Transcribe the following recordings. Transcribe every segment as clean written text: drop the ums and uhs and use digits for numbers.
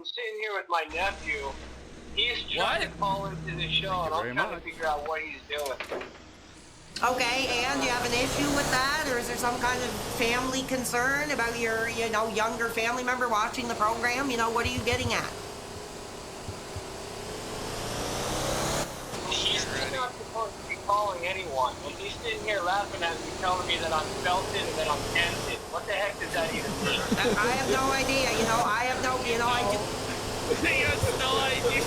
I'm sitting here with my nephew. He's trying to call into the show, and I'm trying to figure out what he's doing. Okay, and do you have an issue with that, or is there some kind of family concern about your, younger family member watching the program? What are you getting at? He's not supposed to be calling anyone, and he's sitting here laughing at me, telling me that I'm felted and that I'm tempted. What the heck does that even mean? I have no idea. I have no, I do. He has no idea.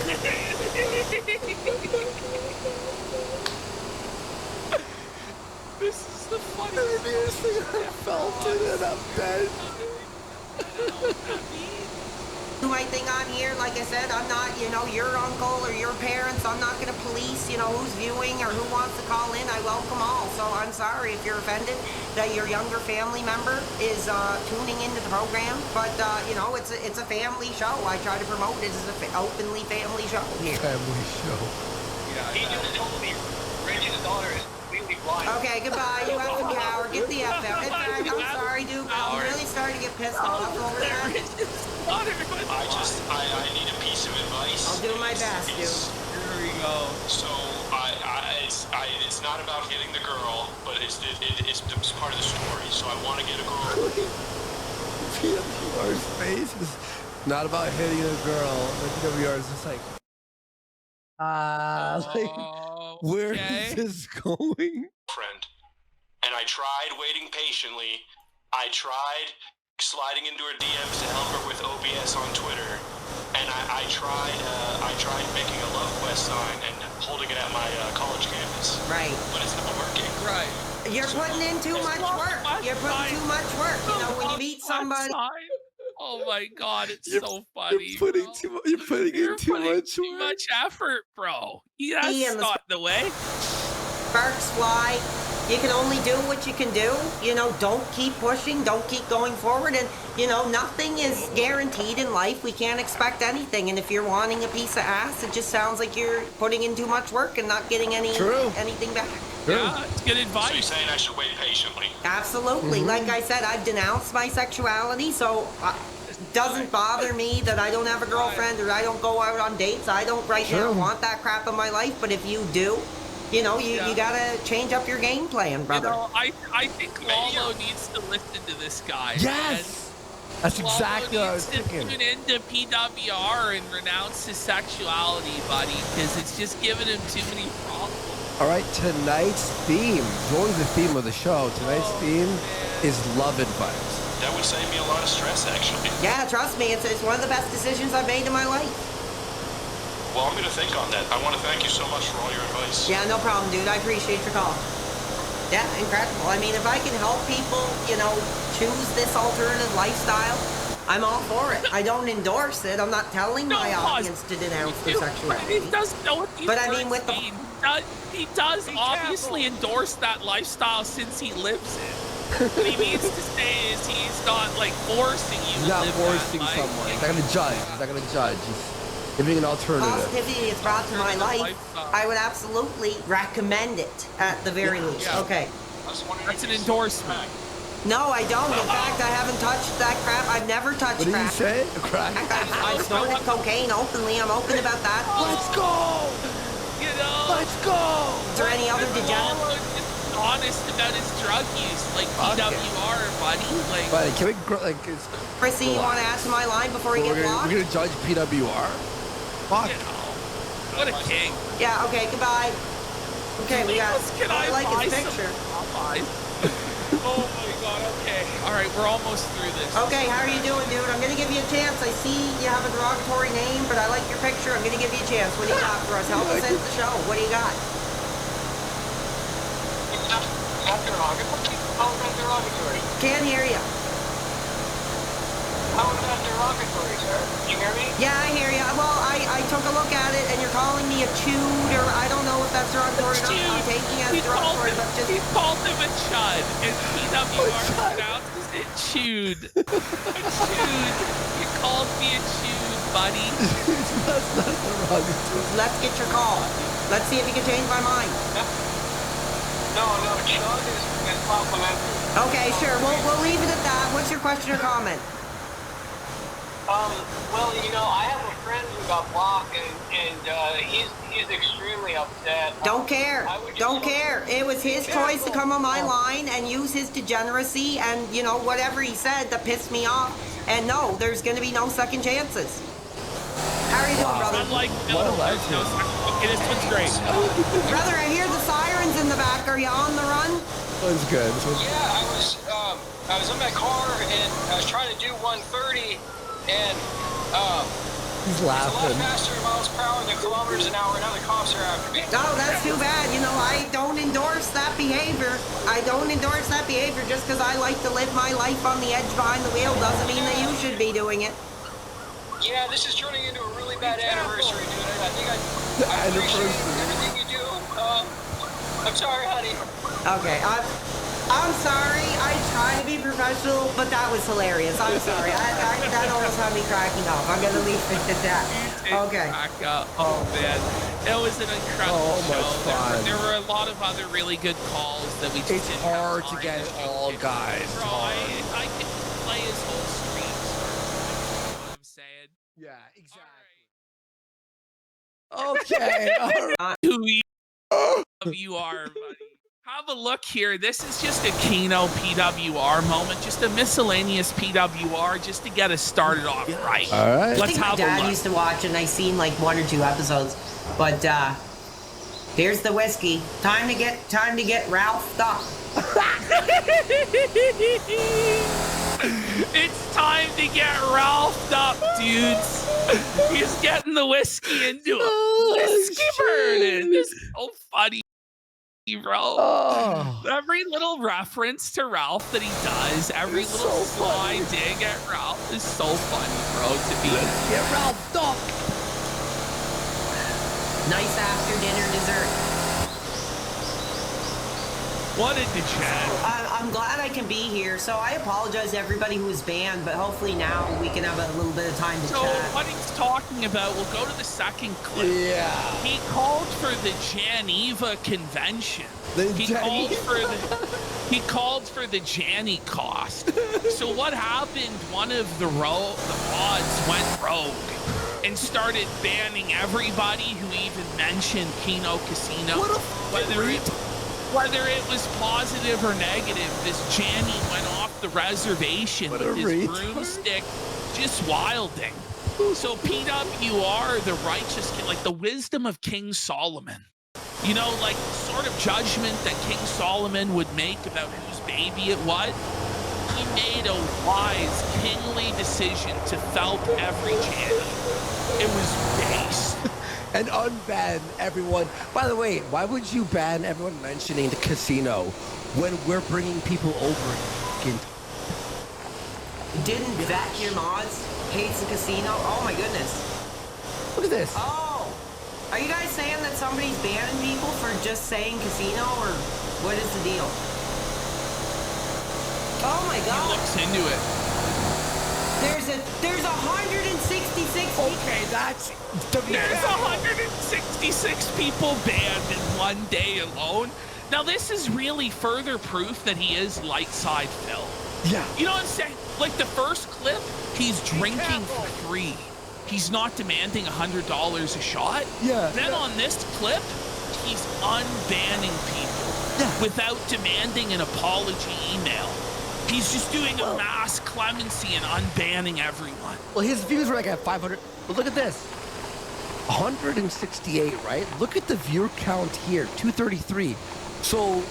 This is the funniest thing I felt it in a bed. Do my thing on here. Like I said, I'm not, your uncle or your parents. I'm not going to police, who's viewing or who wants to call in. I welcome all. So I'm sorry if you're offended that your younger family member is tuning into the program. But, it's a family show. I try to promote it as an openly family show here. Family show. Yeah, he just told me Reggie's daughter is completely blind. Okay, goodbye. You have to cower. Get the F out. In fact, I'm sorry, Duke. I'm really starting to get pissed off over that. I need a piece of advice. I'll do my best, Duke. Here we go. So it's not about hitting the girl, but it's part of the story. So I want to get a girl. PWR's face is not about hitting a girl. PWR is just like, where is this going? Friend, and I tried waiting patiently. I tried sliding into her DMs to help her with OBS on Twitter, and I tried making a love quest sign and holding it at my college campus. Right. But it's not working. Right. You're putting in too much work. You're putting too much work. When you meet somebody. Oh my God, it's so funny. You're putting in too much effort, bro. That's not the way. Sparks fly. You can only do what you can do. Don't keep pushing. Don't keep going forward. And, nothing is guaranteed in life. We can't expect anything. And if you're wanting a piece of ass, it just sounds like you're putting in too much work and not getting anything back. Yeah, it's good advice. So you're saying I should wait patiently? Absolutely. Like I said, I've denounced my sexuality, so it doesn't bother me that I don't have a girlfriend or I don't go out on dates. I don't right now want that crap in my life. But if you do, you gotta change up your game plan, brother. I think Lalo needs to listen to this guy. Yes! That's exactly what I was thinking. Lalo needs to tune into PWR and renounce his sexuality, buddy, because it's just giving him too many problems. All right, tonight's theme, it's always the theme of the show. Tonight's theme is love advice. That would save me a lot of stress, actually. Yeah, trust me, it's one of the best decisions I've made in my life. Well, I'm going to think on that. I want to thank you so much for all your advice. Yeah, no problem, dude. I appreciate your call. Yeah, incredible. I mean, if I can help people, choose this alternative lifestyle, I'm all for it. I don't endorse it. I'm not telling my audience to denounce their sexuality. He doesn't know what these But I mean, with the... He does obviously endorse that lifestyle since he lives it. What he means to say is he's not, forcing you to live that life. He's not forcing someone. He's not going to judge. He's not going to judge. He's giving an alternative. Positivity is brought to my life. I would absolutely recommend it at the very least. Yeah. Okay. That's an endorsement. No, I don't. In fact, I haven't touched that crap. I've never touched crap. What did you say? Crack? I snorted cocaine openly. I'm open about that. Let's go! Let's go! Is there any other degenerate? Honest about his drug use, like PWR, buddy. Buddy, can we, Chrissy, you want to add to my line before you get blocked? We're going to judge PWR? Fuck. What a king. Yeah, okay, goodbye. Okay, we got, I like his picture. Oh my God, okay. All right, we're almost through this. Okay, how are you doing, dude? I'm going to give you a chance. I see you have a derogatory name, but I like your picture. I'm going to give you a chance. What do you got for us? Help us end the show. What do you got? Not derogatory? How is that derogatory? Can't hear you. How is that derogatory, sir? Can you hear me? Yeah, I hear you. Well, I took a look at it, and you're calling me a chewed, or I don't know if that's derogatory or not. I'm taking it as derogatory, but just... He called him a chud, and PWR pronounces it chewed. Chewed. You called me a chewed, buddy. That's not derogatory. Let's get your call. Let's see if you can change my mind. No, chud is complimentary. Okay, sure. We'll leave it at that. What's your question or comment? Well, I have a friend who got blocked, and he's extremely upset. Don't care. I would just Don't hope- care. It was his choice to come on my line and use his degeneracy and, whatever he said that pissed me off. And no, there's going to be no second chances. How are you doing, brother? Unlike What a legend. okay, this one's great. Brother, I hear the sirens in the back. Are you on the run? One's good. Yeah, I was in my car and I was trying to do 130 and He's it's a lot laughing. faster miles per hour than kilometers an hour, and now the cops are after me. No, that's too bad. I don't endorse that behavior. I don't endorse that behavior just because I like to live my life on the edge behind the wheel doesn't mean that you should be doing it. Yeah, this is turning into a really bad anniversary, dude. I think I appreciate everything you do. I'm sorry, honey. Okay, I'm sorry. I try to be professional, but that was hilarious. I'm sorry. That almost had me cracking up. I'm gonna leave it at that. Okay. Back up. Oh man, it was an incredible much show. fun. There were a lot of other really good calls that we just It's didn't have hard to time get show all to. guys. Bro, I could play his whole stream. You know what I'm saying? Yeah, exactly. Okay. All right. Who you are, buddy. Have a look here. This is just a Kino PWR moment, just a miscellaneous PWR, just to get us started off right. All right. I Let's think my have a dad look. used to watch, and I seen like 1 or 2 episodes. But here's the whiskey. Time to get Ralph up. It's time to get Ralphed up, dudes. He's getting the whiskey into a whiskey burning. This is so funny, bro. Oh. Every little reference to Ralph that he does, every It's little so sly funny. dig at Ralph is so funny, bro, to be. Get Ralph up. Nice after dinner dessert. What a degen. I'm glad I can be here. So I apologize to everybody who was banned, but hopefully now we can have a little bit of time to So chat. what he's talking about, we'll go to the second clip. Yeah. He called for the Geneva Convention. He called for the Janny cost. So what happened? One of the mods went rogue and started banning everybody who even mentioned Kino Casino. What a Whether it was positive or negative, this Janny went off the reservation What with a his retard. broomstick, just wilding. So PWR, the righteous king, like the wisdom of King Solomon. Like sort of judgment that King Solomon would make about whose baby it was. He made a wise, kingly decision to felt every Janny. It was based. And unban everyone. By the way, why would you ban everyone mentioning the casino when we're bringing people over? Didn't vet your mods. Hates the casino. Oh my goodness. Look at this. Oh, are you guys saying that somebody's banning people for just saying casino, or what is the deal? Oh my He God. looks into it. There's 166. Okay, that's There's 166 people banned in one day alone. Now, this is really further proof that he is light side Phil. Yeah. You know what I'm saying? Like the first clip, he's drinking for free. He's not demanding $100 a shot. Yeah. Then on this clip, he's unbanning people without demanding an apology email. He's just doing a mass clemency and unbanning everyone. Well, his views were like at 500. But look at this. 168, right? Look at the viewer count here, 233. So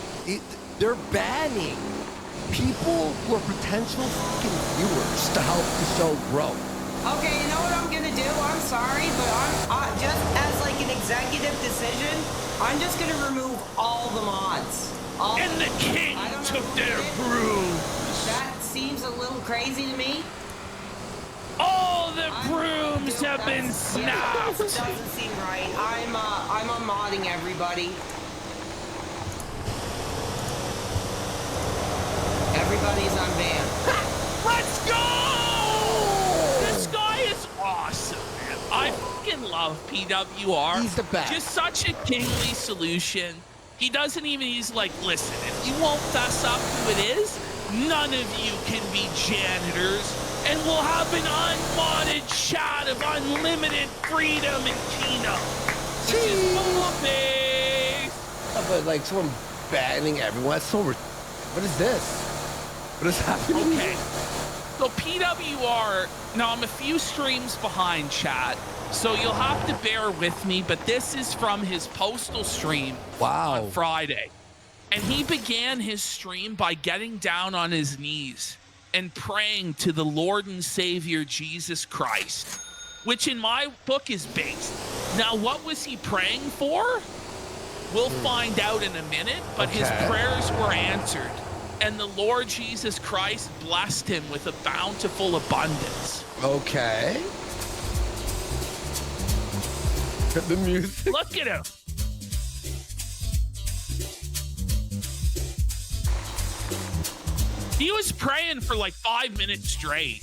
they're banning people who are potential fucking viewers to help the show grow. Okay, you know what I'm gonna do? I'm sorry, but I'm just as like an executive decision, I'm just gonna remove all the mods. And the king I don't know took who their did it. brooms. That seems a little crazy to me. All the brooms have been That snapped. doesn't seem right. I'm unmodding everybody. Everybody's unbanned. Let's go! This guy is awesome, man. I fucking love PWR. He's the best. Just such a kingly solution. He doesn't even, he's like, listen, if you won't fess up who it is, none of you can be janitors. and we'll have an unmodded chat of unlimited freedom in Kino. Which is full of bass. But like someone banning everyone. That's so. What is this? What is happening? Okay. So PWR, now I'm a few streams behind, chat, so you'll have to bear with me, but this is from his postal stream on Friday. And he began his stream by getting down on his knees and praying to the Lord and Savior Jesus Christ, which in my book is based. Now, what was he praying for? We'll find out in a minute, but his prayers were answered. And the Lord Jesus Christ blessed him with a bountiful abundance. Okay. The music. Look at him. He was praying for like 5 minutes straight.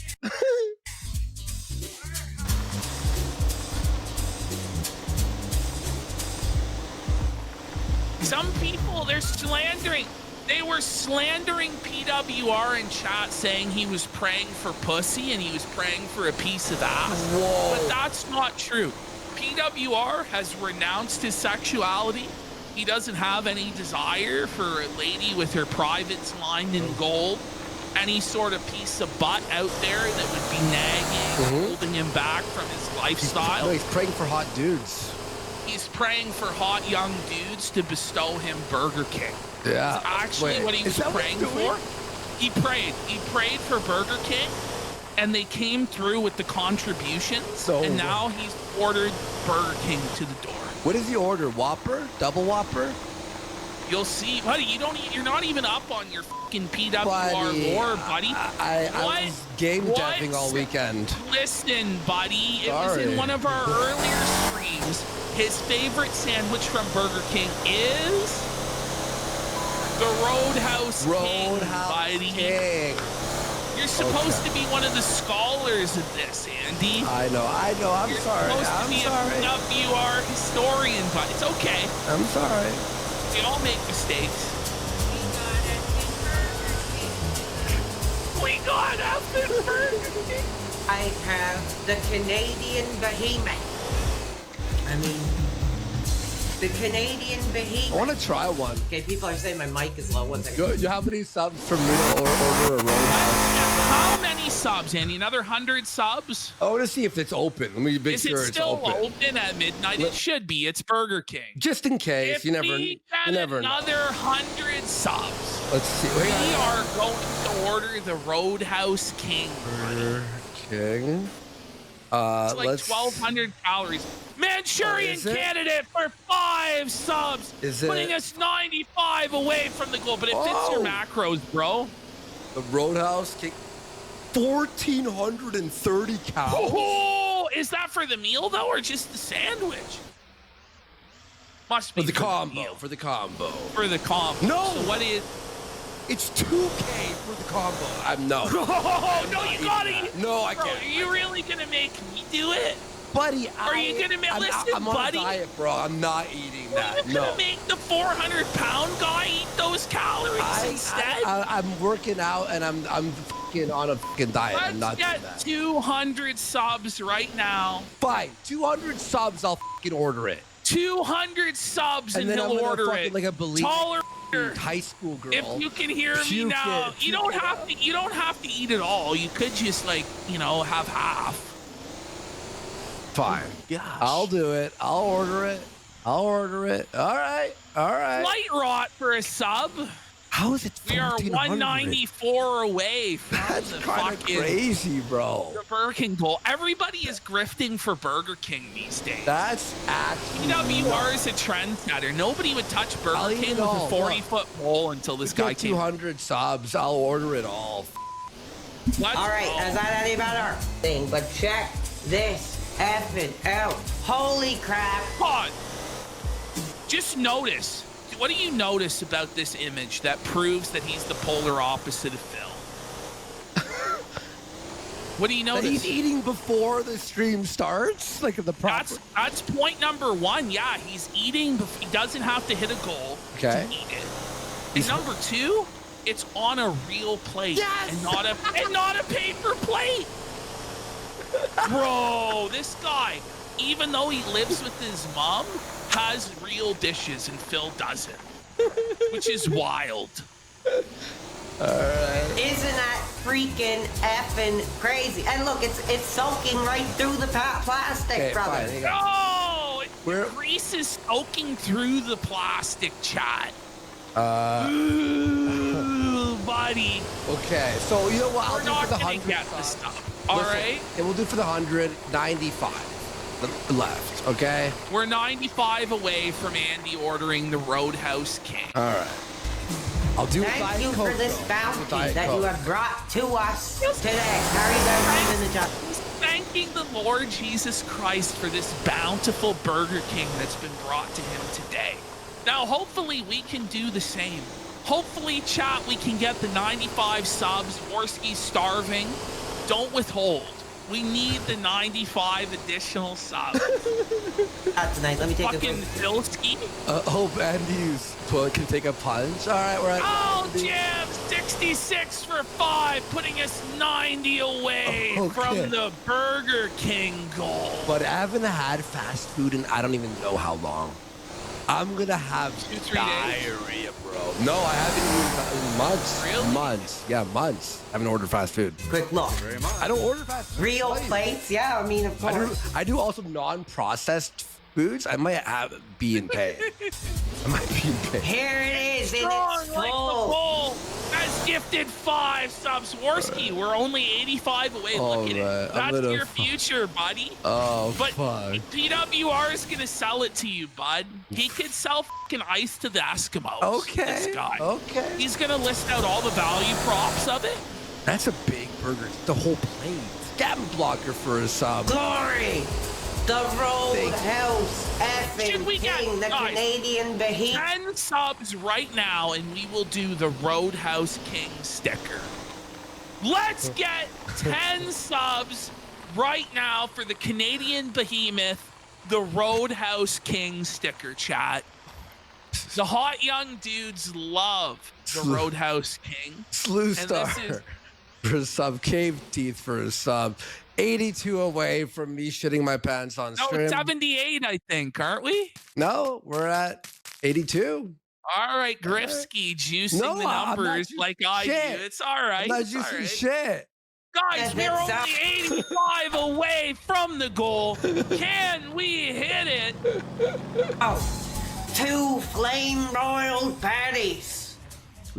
Some people, they're slandering. They were slandering PWR in chat, saying he was praying for pussy and he was praying for a piece of ass. Whoa. But that's not true. PWR has renounced his sexuality. He doesn't have any desire for a lady with her privates lined in gold. Any sort of piece of butt out there that would be nagging, holding him back from his lifestyle. He's praying for hot dudes. He's praying for hot young dudes to bestow him Burger King. Yeah. That's actually what he was praying for. He prayed for Burger King, and they came through with the contributions, and now he's ordered Burger King to the door. What does he order? Whopper? Double Whopper? You'll see, buddy. You're not even up on your fucking PWR lore, buddy. I was game deving all weekend. Listen, buddy. It was in one of our earlier streams. His favorite sandwich from Burger King is the Roadhouse King, buddy. You're supposed to be one of the scholars of this, Andy. I know. I'm sorry. You're supposed to be a WR historian, but it's okay. I'm sorry. We all make mistakes. We got up in Burger King. I have the Canadian behemoth. I mean, the Canadian behemoth. I want to try one. Okay, people are saying my mic is low. One second. You how many subs for me to order a Roadhouse? How many subs, Andy? Another 100 subs? I want to see if it's open. Let me be Is sure it it's still open. open at midnight? It should be. It's Burger King. Just in case. If You never we know. get another 100 subs, Let's see. we are going to order the Roadhouse King. Burger King. It's like let's 1,200 calories. Manchurian is it? candidate for 5 subs, Is it? putting us 95 away from the goal. But it fits your macros, bro. The Roadhouse King. 1,430 calories. Oh, is that for the meal though, or just the sandwich? Must be For the combo. meal. For the combo. For the combo. No. So what is? It's 2K for the combo. I'm no. Oh no, you gotta eat. No, I Bro, can't. are you really gonna make me do it? Buddy, Are you gonna make? Listen, I'm on buddy. a diet, bro. I'm not eating Are that. you No. gonna make the 400-pound guy eat those calories instead? I'm working out and I'm fucking on a fucking diet. I'm not Let's doing get that. 200 subs right now. Fine. 200 subs, I'll fucking order it. 200 subs and then he'll I'm gonna order fucking it. like a believer. Taller. High school girl. If you can hear me Puke now, it, you puke don't it have out. to. You don't have to eat it all. You could just have half. Fine. Gosh. I'll do it. I'll order it. All right. Light rot for a sub. How is it We are 1,400? 194 away from That's the kind of fucking crazy, bro. the Burger King goal. Everybody is grifting for Burger King these days. That's actually PWR is a trendsetter. Nobody would touch I'll Burger eat King it with all. a 40-foot pole until this guy Get came. 200 subs. I'll order it all. Let's All right, go. is that any better? Thing, but check this effing out. Holy crap. Pod. Just notice. What do you notice about this image that proves that he's the polar opposite of Phil? What do you That notice? he's eating before the stream starts? Like the proper... That's point number 1. Yeah, he's eating. He doesn't have to hit a goal Okay. to eat it. And number 2, It's on a real plate Yes! and not a paper plate. Bro, this guy, even though he lives with his mom, has real dishes and Phil doesn't, which is wild. All right. Isn't that freaking effing crazy? And look, it's soaking right through the plastic, Okay, brother. fine. No, Where- the grease is soaking through the plastic, chat. Ooh, buddy. Okay, so you know what? I'll We're do not for the gonna 100 get this subs. stuff. All Listen, right, and we'll do for the 195 left. Okay. we're 95 away from Andy ordering the Roadhouse King. All right. I'll do Thank Diet you for Coke, this though. bounty Diet that you Coke. have brought to us today. How are you guys doing in the job? Thanking the Lord Jesus Christ for this bountiful Burger King that's been brought to him today. Now, hopefully, we can do the same. Hopefully, chat, we can get the 95 subs. Worski's starving. Don't withhold. We need the 95 additional subs. Not tonight. Let me take a Fucking quick. Bilski. Hope Andy's can take a punch. All right, we're at. Oh, Jim, 66 for 5, putting us 90 away Okay. from the Burger King goal. But I haven't had fast food in I don't even know how long. I'm gonna have 2-3 days? diarrhea, bro. No, I haven't eaten in months. Really? Months. Yeah, months. I haven't ordered fast food. Quick look. I don't order fast food. Real Why? plates? Yeah, I mean, of course. I do also non-processed foods. I might be in pain. I might be in pain. Here it is in Strong its like the full. bull has gifted 5 subs. Worski, we're only 85 away. All Look at right, it. I'm That's gonna your future, buddy. Oh, But fuck. PWR is gonna sell it to you, bud. He could sell fucking ice to the Eskimos. Okay. This guy. Okay. He's gonna list out all the value props of it. That's a big burger. The whole plate. Scam blocker for a sub. Glory. The Roadhouse Should we effing get- king, the guys, Canadian behemoth. 10 subs right now, and we will do the Roadhouse King sticker. Let's get 10 subs right now for the Canadian behemoth, the Roadhouse King sticker, chat. The hot young dudes love the Roadhouse King. Slew this Star is- for a sub. Cave Teeth for a sub. 82 away from me shitting my pants on No, stream. 78, I think, aren't we? No, we're at 82. All right, Grifsky juicing No, the I'm not numbers juicing like I shit. do. It's all right. I'm not it's all juicing right. shit. Guys, And we're it's only 85 away from the goal. Can we hit it? Oh, 2 flame broiled patties,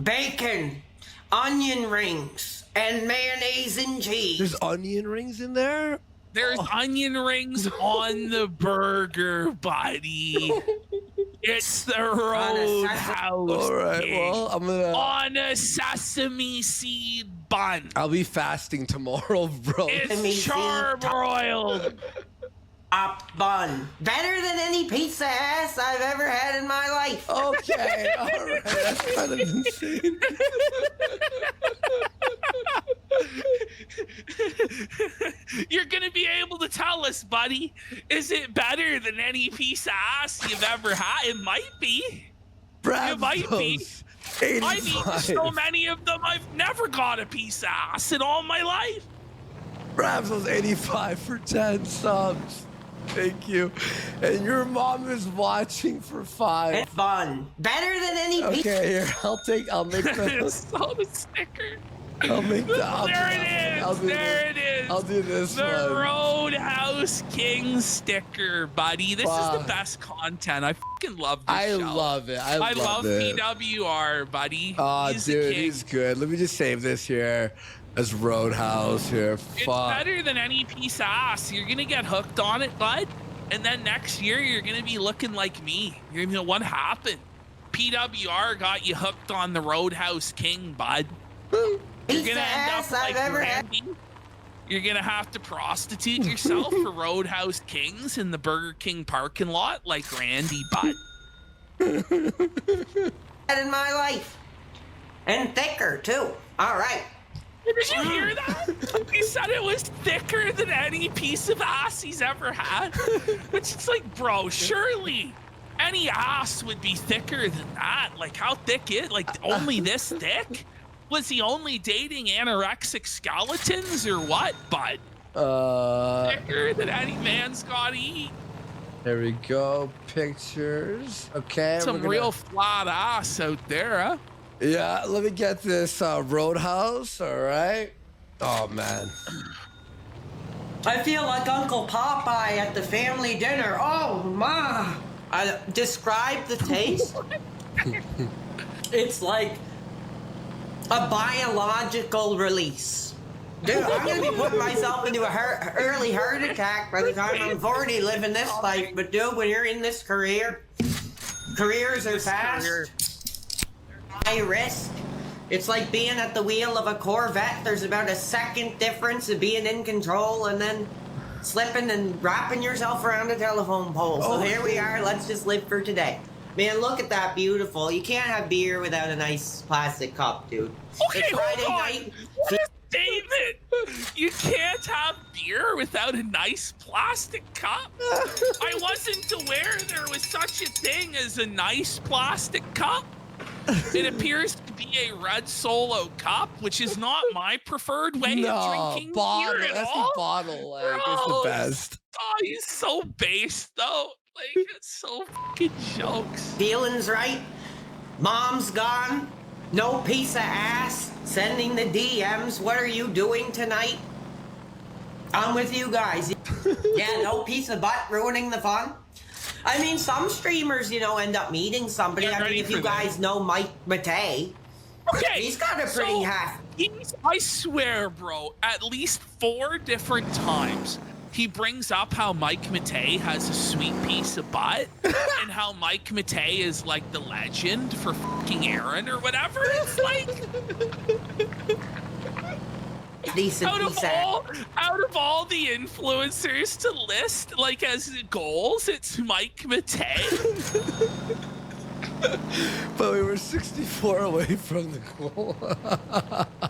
bacon, onion rings, and mayonnaise and cheese. There's onion rings in there? There's onion rings on the burger, buddy. It's the Roadhouse. All right, King. well, I'm gonna. On a sesame seed bun. I'll be fasting tomorrow, bro. Sesame It's seed charbroiled. Up bun. Better than any pizza ass I've ever had in my life. Okay, all right. That's kind of insane. You're gonna be able to tell us, buddy. Is it better than any piece of ass you've ever had? It might be. It might be. Bravos, I've eaten 85. so many of them, I've never got a piece of ass in all my life. Bravos 85 for 10 subs. Thank you. And your mom is watching for 5. It's fun. Better than any pizza. Okay, here. I'll make the. Saw the sticker. I'll make the. There it is. There it is. I'll do this The one. Roadhouse King sticker, buddy. This is the Fuck. best content. I fucking love this I show. love it. I I love it. PWR, buddy. Oh, He's the dude, king. he's good. Let me just save this here. As Roadhouse here. It's Fuck. better than any piece of ass. You're gonna get hooked on it, bud. And then next year, you're gonna be looking like me. You're gonna be like, what happened? PWR got you hooked on the Roadhouse King, bud. You're Pizza gonna end up ass I've like ever had. Randy. You're gonna have to prostitute yourself for Roadhouse Kings in the Burger King parking lot like Randy, bud. In my life. And thicker, too. All right. Did you hear that? He said it was thicker than any piece of ass he's ever had. Which is like, bro, surely any ass would be thicker than that. Like, how thick is like only this thick? Was he only dating anorexic skeletons or what, bud? Bigger than any man's gotta eat. There we go. Pictures. Okay. Some real flat ass out there, huh? Yeah, let me get this Roadhouse. All right. Oh, man. I feel like Uncle Popeye at the family dinner. Oh, ma. Describe the taste. It's like a biological release. Dude, I'm going to be putting myself into a early heart attack by the time I'm 40 living this life. But dude, when you're in this career, careers are fast, high risk. It's like being at the wheel of a Corvette. There's about a second difference of being in control and then slipping and wrapping yourself around a telephone pole. So here we are. Let's just live for today. Man, look at that beautiful. You can't have beer without a nice plastic cup, dude. Okay, It's Friday hold on. night. What is David? You can't have beer without a nice plastic cup? I wasn't aware there was such a thing as a nice plastic cup. It appears to be a red Solo cup, which is not my preferred way of drinking beer at That's all. the bottle. Like, it's Bro. the best. Oh, he's so base, though. Like, it's so fucking jokes. Feelings right. Mom's gone. No piece of ass. Sending the DMs. What are you doing tonight? I'm with you guys. Yeah, no piece of butt ruining the fun. I mean, some streamers, end up meeting somebody. Get I mean, ready if you for that. guys know Mike Matei, Okay, he's got a pretty I swear, bro, at least 4 different times he brings up how Mike Matei has a sweet piece of butt and how Mike Matei is like the legend for fucking Aaron or whatever. It's like decent out piece of of all the influencers to list like as goals, it's Mike Matei. But we were 64 away from the goal.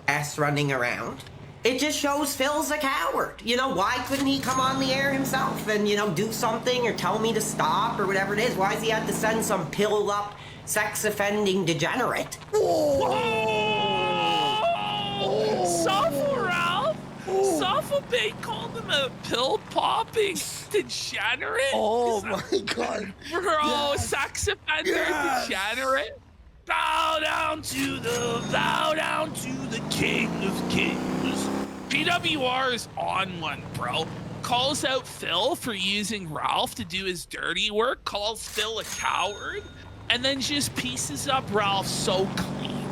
ass running around. It just shows Phil's a coward. Why couldn't he come on the air himself and, do something or tell me to stop or whatever it is? Why does he have to send some pilled up, sex offending degenerate? Suffer, Ralph. Suffer called him a pill popping degenerate. Oh my God. Bro, sex offender degenerate. Bow down to the King of Kings. PWR is on one, bro. Calls out Phil for using Ralph to do his dirty work, calls Phil a coward, and then just pieces up Ralph so clean.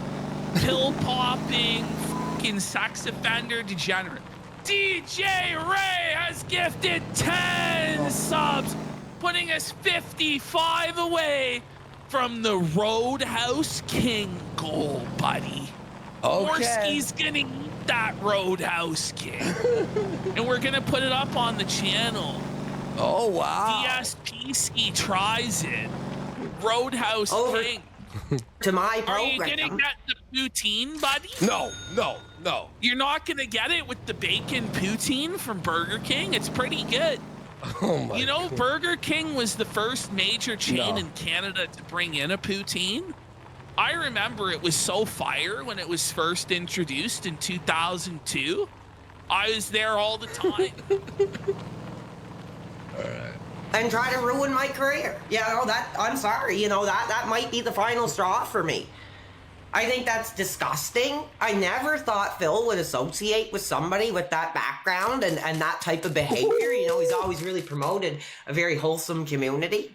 Pill popping, fucking sex offender degenerate. DJ Ray has gifted 10 subs, putting us 55 away from the Roadhouse King goal, buddy. Okay. Morski's gonna eat that Roadhouse King. And we're gonna put it up on the channel. Oh, wow. DSP Ski tries it. Roadhouse Over King. to my Are you program. gonna get the poutine, buddy? No. You're not gonna get it with the bacon poutine from Burger King? It's pretty good. Oh my God. Burger King was the first major chain No. in Canada to bring in a poutine. I remember it was so fire when it was first introduced in 2002. I was there all the time. And try to ruin my career. I'm sorry, that might be the final straw for me. I think that's disgusting. I never thought Phil would associate with somebody with that background and that type of behavior. He's always really promoted a very wholesome community.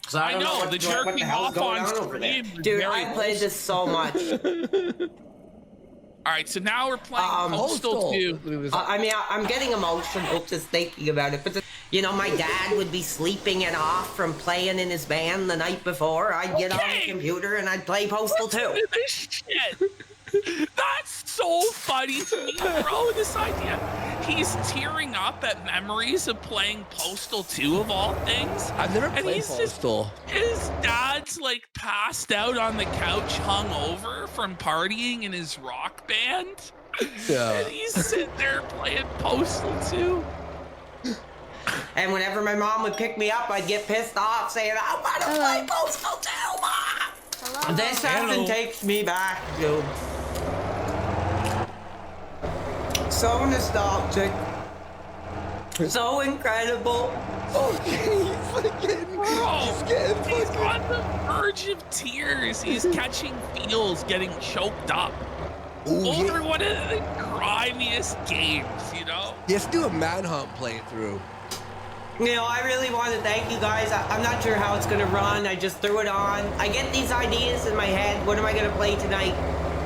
So I don't know the what the jerking hell's off going on on over there. stream. Dude, I played this so much. All right, so now we're playing Postal 2. I'm getting emotional just thinking about it. But my dad would be sleeping it off from playing in his band the night before. I'd get on the computer and I'd play Postal 2. This shit. That's so funny to me, bro. This idea. He's tearing up at memories of playing Postal 2 of all things. I've never And played he's just- Postal. His dad's like passed out on the couch, hungover from partying in his rock band. Yeah. And he's sitting there playing Postal 2. And whenever my mom would pick me up, I'd get pissed off saying, I want to play Postal 2, Mom. This often takes me back, dude. so nostalgic. So incredible. Oh, he's getting on the verge of tears. He's catching feels, getting choked up. Over one of the grimiest games, you know? Let's do a manhunt playthrough. You know, I really want to thank you guys. I'm not sure how it's going to run. I just threw it on. I get these ideas in my head. What am I going to play tonight?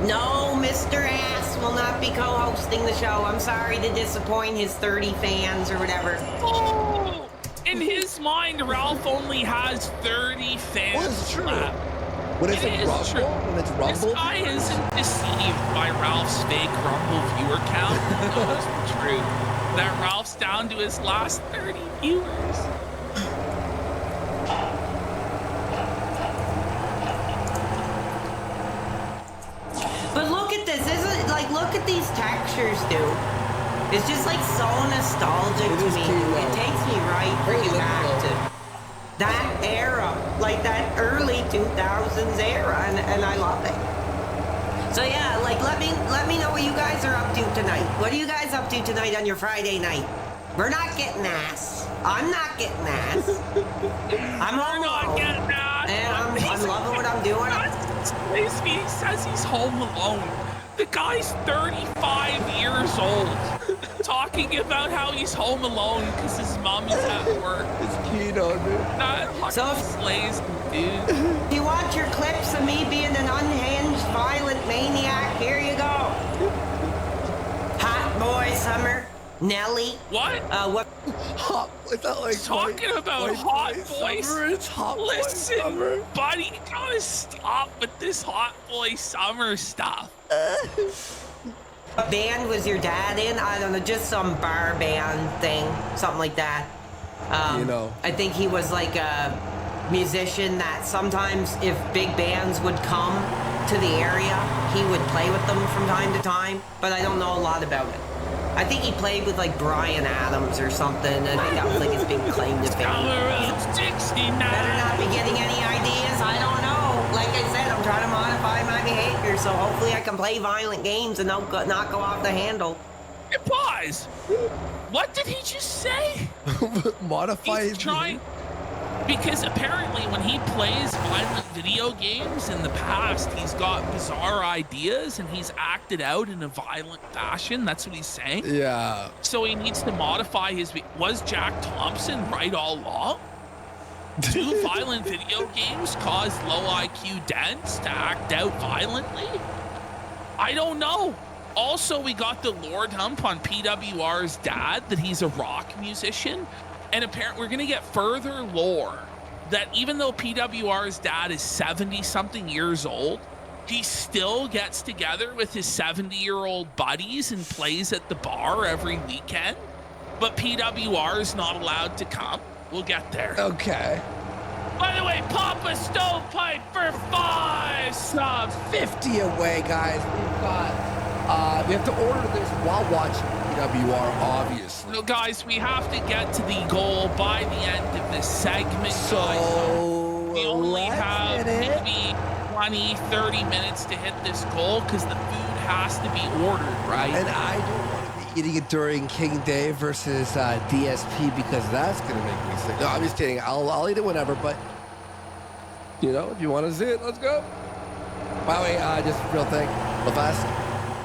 No, Mr. Ass will not be co-hosting the show. I'm sorry to disappoint his 30 fans or whatever. Oh! In his mind, Ralph only has 30 fans. Well, it's true. left. When it's a Rumble, This guy isn't deceived by Ralph's fake Rumble viewer count. He knows the truth. That Ralph's down to his last 30 viewers. But look at this. Isn't like, look at these textures, dude. It's just like so nostalgic to me. It takes me right back to that era, like that early 2000s era, and I love it. So yeah, like let me know what you guys are up to tonight. What are you guys up to tonight on your Friday night? We're not getting ass. I'm not getting ass. I'm home alone. Getting ass. And I'm loving what I'm doing. He says he's home alone. The guy's 35 years old, talking about how he's home alone because his mom is at work. It's keto, dude. That So slays, dude. if you want your clips of me being an unhinged, violent maniac, here you go. Hot Boy Summer, Nelly. What? What? Hot, is that like Talking about hot boy summer? It's hot boy Listen, summer. buddy, you gotta stop with this hot boy summer stuff. What band was your dad in? I don't know, just some bar band thing, something like that. You know. I think he was like a musician that sometimes if big bands would come to the area, he would play with them from time to time, but I don't know a lot about it. I think he played with like Bryan Adams or something, and I think that was like his big claim to fame. Around 69. Better not be getting any ideas. I don't know. Like I said, I'm trying to modify my behavior, so hopefully I can play violent games and not go off the handle. Hey, pause. What did he just say? Modify He's trying. Because apparently when he plays violent video games in the past, he's got bizarre ideas and he's acted out in a violent fashion. That's what he's saying. Yeah. So he needs to modify his... Was Jack Thompson right all along? Do violent video games cause low IQ dents to act out violently? I don't know. Also, we got the Lord Hump on PWR's dad, that he's a rock musician. And apparently, we're going to get further lore that even though PWR's dad is 70-something years old, he still gets together with his 70-year-old buddies and plays at the bar every weekend. But PWR is not allowed to come. We'll get there. Okay. By the way, pop a stovepipe for 5 subs. 50 away, guys. We've got, we have to order this while watching PWR, obviously. No, guys, we have to get to the goal by the end of this segment. So, we only let's have hit it. maybe 20, 30 minutes to hit this goal because the food has to be ordered, right? And I don't want to be eating it during King Day versus DSP because that's going to make me sick. No, I'm just kidding. I'll eat it whenever, but, you know, if you want to see it, let's go. By the way, just real thing, real fast.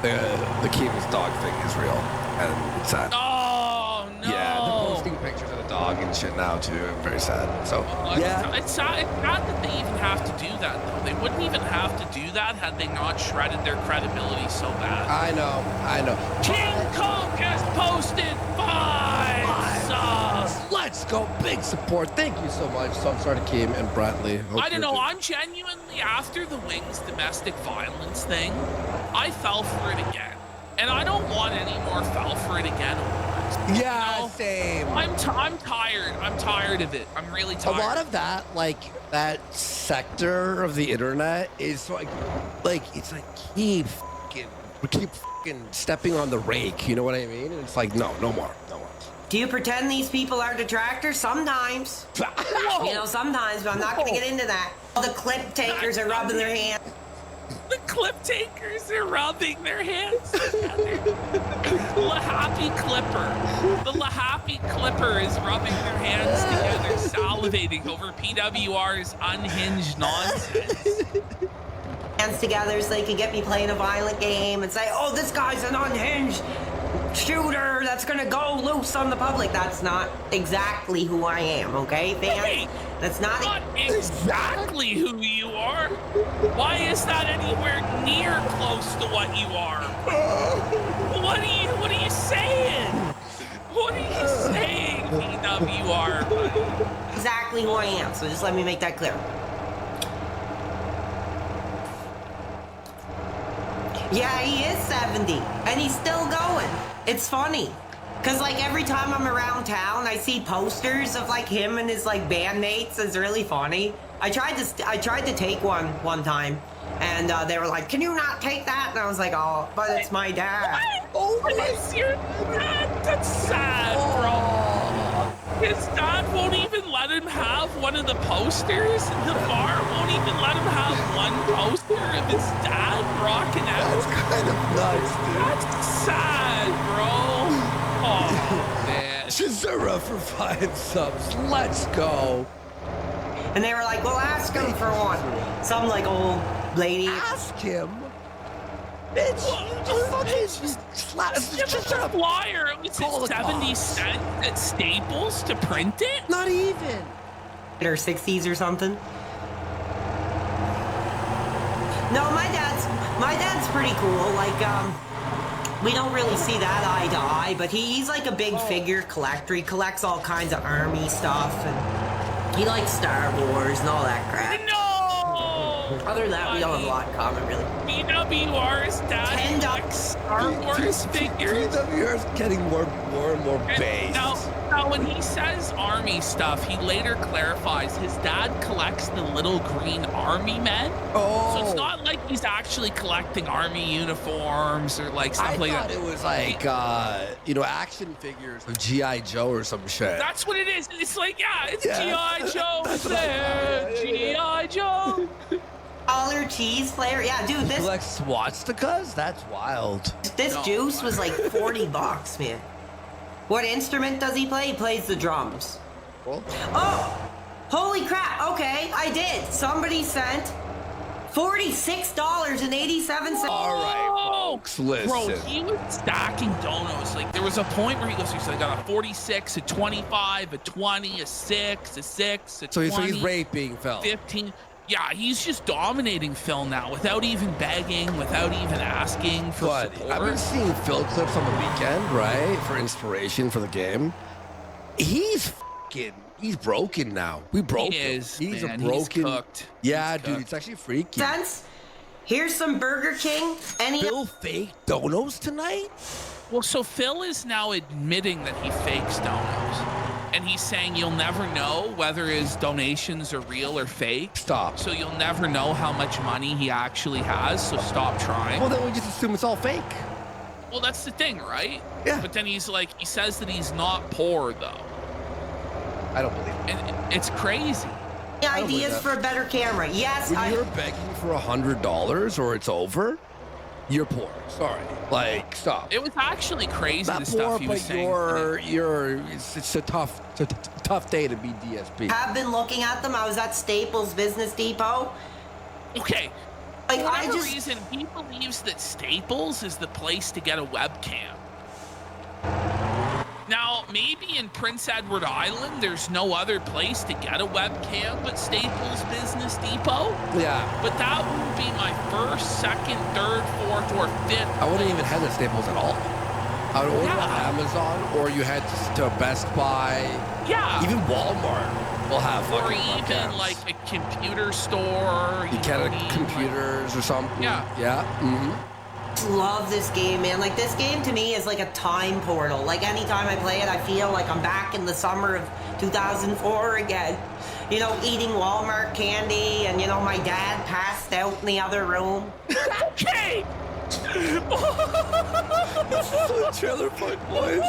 The Keegan's dog thing is real, and it's sad. Oh, no. Yeah, they're posting pictures of the dog and shit now, too. I'm very sad. So, yeah. It's sad that they even have to do that, though. They wouldn't even have to do that had they not shredded their credibility so bad. I know. King Coke has posted 5 subs. Let's go. Big support. Thank you so much. So I'm sorry to Keem and Bradley. I don't know. I'm genuinely, after the Wings domestic violence thing, I fell for it again. And I don't want any more fell for it again awards. Yeah, you know? same. I'm tired. I'm tired of it. I'm really tired. A lot of that, like, that sector of the internet is like it's like keep fucking stepping on the rake. You know what I mean? And it's like, no more. Do you pretend these people are detractors? Sometimes. You know, sometimes, but I'm not going to get into that. All the clip takers are rubbing their hands. The clip takers are rubbing their hands together. Lahappy Clipper. The Lahappy Clipper is rubbing their hands together, salivating over PWR's unhinged nonsense. Hands together so they can get me playing a violent game and say, oh, this guy's an unhinged shooter that's gonna go loose on the public. That's not exactly who I am, okay, fans? Hey, That's not exactly who you are. Why is that anywhere near close to what you are? What are you saying? What are you saying, PWR? exactly who I am, so just let me make that clear. Yeah, he is 70, and he's still going. It's funny. Cause like every time I'm around town, I see posters of like him and his like bandmates. It's really funny. I tried to take one time, and they were like, "Can you not take that?" And I was like, "Oh, but it's my dad." Oh, it's your dad. That's sad, bro. His dad won't even let him have one of the posters. The bar won't even let him have one poster of his dad rocking out. That's kind of nuts, dude. That's sad, bro. Oh, man. Shazura for 5 subs. Let's go. And they were like, "Well, ask him for one." Some like old lady. Ask him. Bitch, you just fucking slap. Just a flyer. It was 70 cents at Staples to print it? Not even. Or 60s or something. No, my dad's pretty cool. Like, we don't really see that eye to eye, but he's like a big figure collector. He collects all kinds of army stuff, and he likes Star Wars and all that crap. No! Other than that, we don't have a lot in common, really. PWR's dad $10 collects Star Wars figures. PWR's getting more and more based. Now, when he says army stuff, he later clarifies his dad collects the little green army men. Oh. So it's not like he's actually collecting army uniforms or like stuff like that. I thought it was like, action figures of G.I. Joe or some shit. That's what it is. It's like, yeah, it's Yeah. G.I. Joe there. G.I. Joe. Dollar cheese flavor. Yeah, dude, He collects swastikas? That's wild. this juice was like $40, man. What instrument does he play? He plays the drums. Well, Oh, holy crap. Okay, I did. Somebody sent $46.87. all right, folks, listen. Bro, he was stacking donos. Like, there was a point where he goes, I got a 46, a 25, a 20, a 6, a 6, a 20. So he's raping Phil. 15. Yeah, he's just dominating Phil now without even begging, without even asking for But support. I've been seeing Phil clips on the weekend, right, for inspiration for the game. He's broken now. We broke He him. is, He's man. a broken. He's cooked. Yeah, He's dude, cooked. it's actually freaky. Cents. Here's some Burger King. Any Phil fake donos tonight? Well, so Phil is now admitting that he fakes donos. And he's saying you'll never know whether his donations are real or fake. Stop. So you'll never know how much money he actually has, so stop trying. Well, then we just assume it's all fake. Well, that's the thing, right? Yeah. But then he's like, he says that he's not poor, though. I don't believe it. And it's crazy. ideas that. for a better camera? Yes, When you're begging for $100 or it's over, you're poor. Sorry. Like, stop. It was actually crazy, Not the poor, stuff he was but saying. it's a tough day to be DSP. have been looking at them. I was at Staples Business Depot. Okay. Like, For I whatever just... reason, he believes that Staples is the place to get a webcam. Now, maybe in Prince Edward Island, there's no other place to get a webcam but Staples Business Depot. Yeah. But that would be my first, second, third, fourth, or fifth. I wouldn't even head to Staples at all. I would order on Yeah. Amazon, or you head to Best Buy. Yeah. Even Walmart will have or fucking even webcams. like a computer store. You can know, have computers or something. Yeah. Yeah. Mm-hmm. love this game, man. Like, this game to me is like a time portal. Like, anytime I play it, I feel like I'm back in the summer of 2004 again. You know, eating Walmart candy, and, you know, my dad passed out in the other room. Okay. So Trailer Park Boys.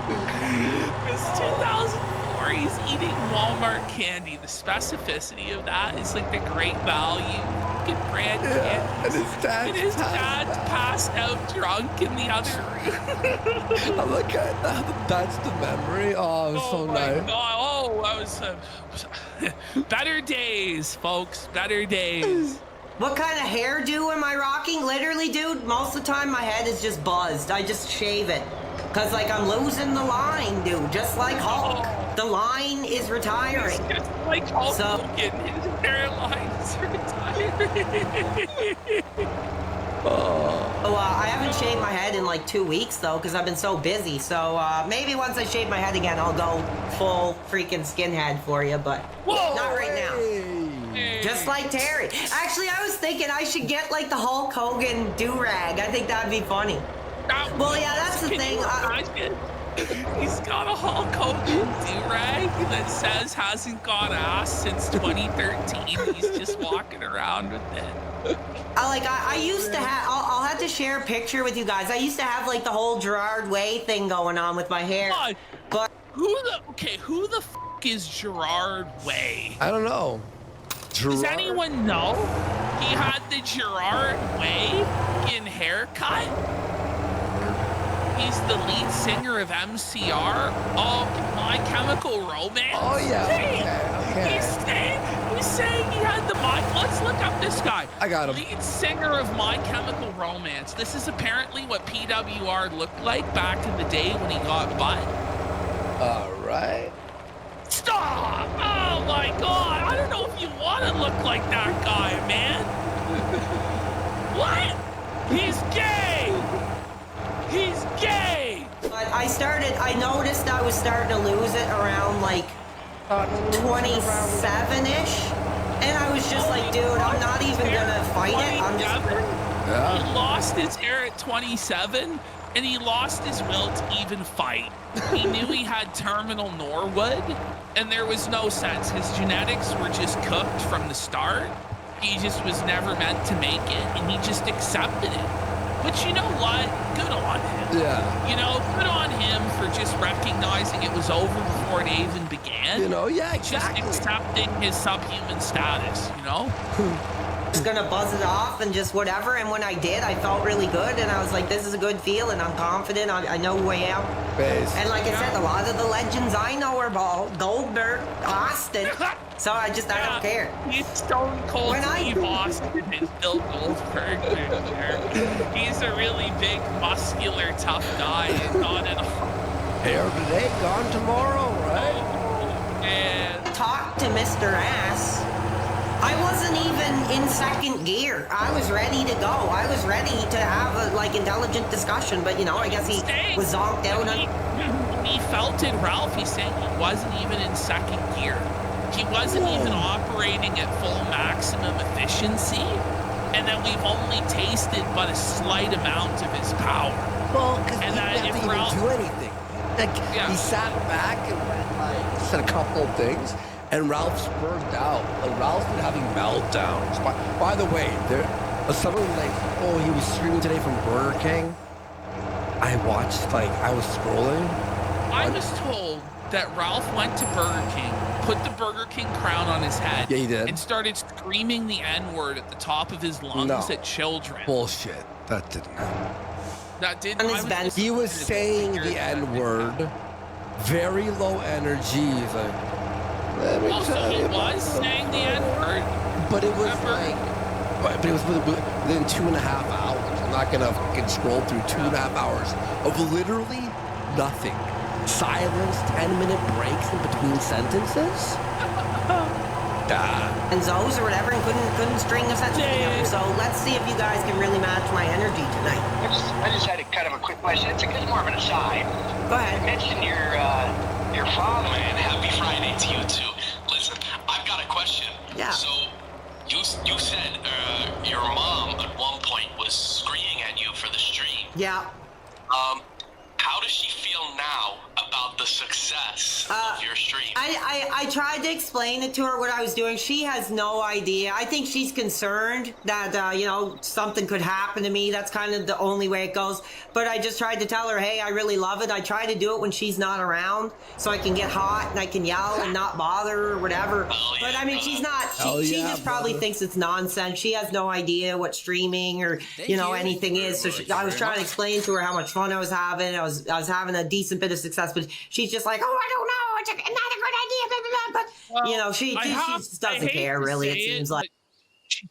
It's 2004. where he's eating Walmart candy. The specificity of that is like the great value fucking brand candy. And his dad's passed out drunk in the other room. I'm like, that's the memory. Oh, it was so nice. God. Oh, that was better days, folks. Better days. What kind of hairdo am I rocking? Literally, dude, most of the time my head is just buzzed. I just shave it. Because, like, I'm losing the line, dude. Just like Hulk. The line is retiring. It's just like Hulk Hogan. His hairline is retiring. I haven't shaved my head in like 2 weeks, though, because I've been so busy. So maybe once I shave my head again, I'll go full freaking skinhead for you, but not right now. Just like Terry. Actually, I was thinking I should get like the Hulk Hogan do-rag. I think that'd be funny. Well, yeah, that's the thing. He's got a Hulk Hogan do-rag that says hasn't got ass since 2013. He's just walking around with it. I used to have, I'll have to share a picture with you guys. I used to have like the whole Gerard Way thing going on with my hair. But who the f*** is Gerard Way? I don't know. Does anyone know? He had the Gerard Way in haircut. He's the lead singer of MCR. Oh, My Chemical Romance. Oh yeah. Okay. He's saying he had the mic. Let's look up this guy. I got him. Lead singer of My Chemical Romance. This is apparently what PWR looked like back in the day when he got butt. All right. Stop! Oh my God! I don't know if you want to look like that guy, man. What? He's gay. He's gay. But I noticed I was starting to lose it around like 27-ish. And I was just like, dude, I'm not even gonna fight it. I'm just... He lost his hair at 27, and he lost his will to even fight. He knew he had terminal Norwood, and there was no sense. His genetics were just cooked from the start. He just was never meant to make it, and he just accepted it. But you know what? Good on him. Yeah. You know, good on him for just recognizing it was over before it even began. You know, yeah, exactly. Just accepting his subhuman status, you know? Just gonna buzz it off and just whatever. And when I did, I felt really good. And I was like, this is a good feeling. I'm confident. I know who I am. Base. And like I said, a lot of the legends I know are Goldberg, Austin. So I don't care. He's Stone Cold Steve Austin and Bill Goldberg. He's a really big, muscular, tough guy. He's not at all. Hair today, gone tomorrow, right? And talk to Mr. Ass. I wasn't even in second gear. I was ready to go. I was ready to have a intelligent discussion, but I guess he was zonked out. When he felt it, Ralph, he's saying he wasn't even in second gear. He wasn't even operating at full maximum efficiency, and that we've only tasted but a slight amount of his power. Well, because he didn't even do anything. He sat back and said a couple of things. And Ralph spurred out. Ralph's been having meltdowns. By the way, someone he was streaming today from Burger King. I watched, I was scrolling. I was told that Ralph went to Burger King, put the Burger King crown on his head, yeah, he did, and started screaming the N-word at the top of his lungs at children. Bullshit. That didn't happen. That didn't. He was saying the N-word, very low energy. He's like, also, he was saying the N-word. But it was but it was within 2.5 hours. I'm not gonna fucking scroll through 2.5 hours of literally nothing. Silence, 10-minute breaks in between sentences. And Zoes or whatever, and couldn't string a sentence together. So let's see if you guys can really match my energy tonight. I just had kind of a quick question. It's more of an aside. Go ahead. You mentioned your father. Man, happy Friday to you too. Listen, I've got a question. Yeah. So, you said your mom at one point was screaming at you for the stream. Yeah. How does she feel now about the success of your stream? I tried to explain it to her what I was doing. She has no idea. I think she's concerned that, you know, something could happen to me. That's kind of the only way it goes. But I just tried to tell her, hey, I really love it. I try to do it when she's not around so I can get hot and I can yell and not bother her or whatever. But I mean, she's not, she just probably thinks it's nonsense. She has no idea what streaming or, you know, anything is. So I was trying to explain to her how much fun I was having. I was having a decent bit of success, but she's just like, oh, I don't know. It's not a good idea. Blah, blah, blah. But, you know, she just doesn't care, really, it seems like. She